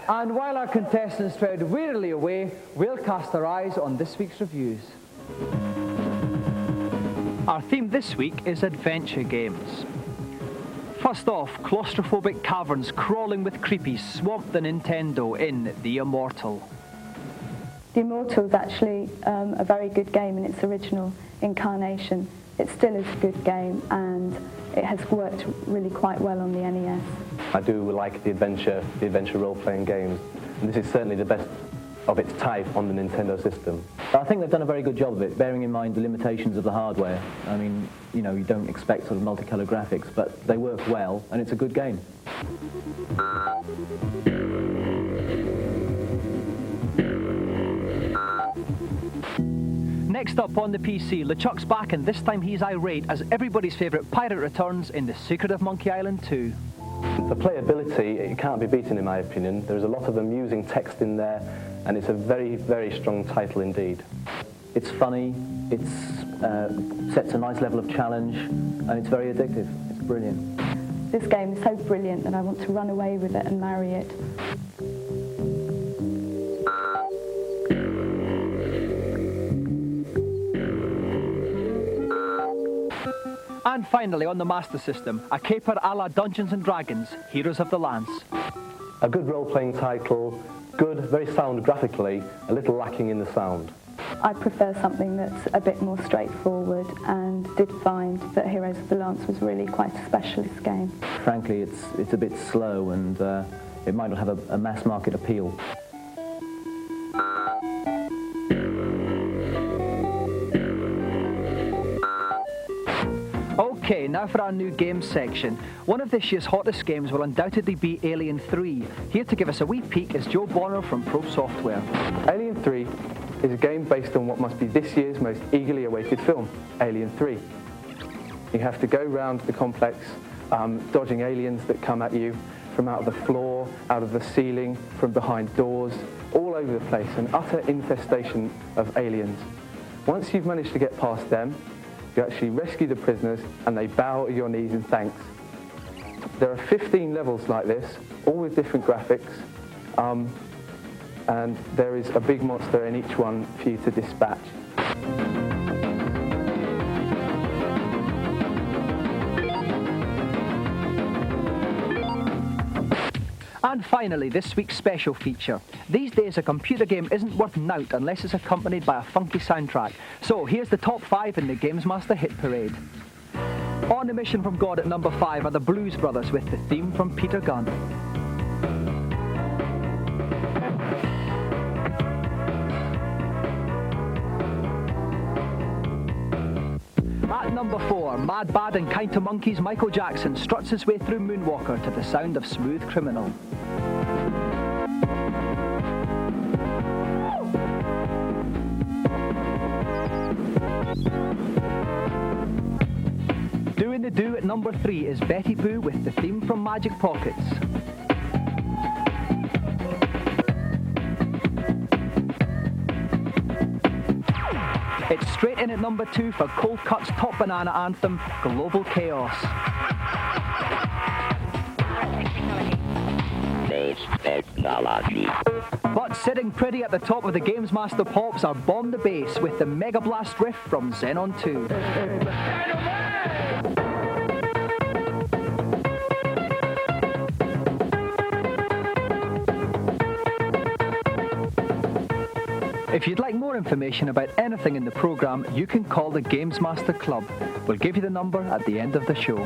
And while our contestants tread wearily away, we'll cast our eyes on this week's reviews. Our theme this week is adventure games. First off, claustrophobic caverns crawling with creepies swamp the Nintendo in The Immortal. The Immortal is actually a very good game in its original incarnation. It still is a good game, and it has worked really quite well on the NES. I do like the adventure role-playing games, and this is certainly the best of its type on the Nintendo system. I think they've done a very good job of it, bearing in mind the limitations of the hardware. I mean, you know, you don't expect sort of multicolour graphics, but they work well, and it's a good game. Next up on the PC, LeChuck's back, and this time he's irate as everybody's favourite pirate returns in The Secret of Monkey Island 2. The playability, it can't be beaten in my opinion. There's a lot of amusing text in there, and it's a very, very strong title indeed. It's funny, it sets a nice level of challenge, and it's very addictive. It's brilliant. This game is so brilliant that I want to run away with it and marry it. And finally, on the Master System, a caper a la Dungeons & Dragons, Heroes of the Lance. A good role-playing title, good, very sound graphically, a little lacking in the sound. I prefer something that's a bit more straightforward, and did find that Heroes of the Lance was really quite a specialist game. Frankly, it's a bit slow, and it might not have a mass market appeal. Okay, now for our new games section. One of this year's hottest games will undoubtedly be ALIEN³. Here to give us a wee peek is Joe Bonner from Pro Software. ALIEN³ is a game based on what must be this year's most eagerly awaited film, ALIEN³. You have to go around the complex, dodging aliens that come at you from out of the floor, out of the ceiling, from behind doors, all over the place, an utter infestation of aliens. Once you've managed to get past them, you actually rescue the prisoners, and they bow at your knees in thanks. There are 15 levels like this, all with different graphics, and there is a big monster in each one for you to dispatch. And finally, this week's special feature. These days, a computer game isn't worth nout unless it's accompanied by a funky soundtrack. So here's the top 5 in the GamesMaster Hit Parade. On a Mission from God at number 5 are the Blues Brothers with the theme from Peter Gunn. At number 4, Mad, Bad and Kind to Monkeys' Michael Jackson struts his way through Moonwalker to the sound of Smooth Criminal. Doing the Do at number 3 is Betty Boo with the theme from Magic Pockets. It's straight in at number 2 for Cold Cut's top banana anthem, Global Chaos. But sitting pretty at the top of the GamesMaster Pops are Bomb the Bass with the Megablast riff from Xenon 2. If you'd like more information about anything in the programme, you can call the GamesMaster Club. We'll give you the number at the end of the show.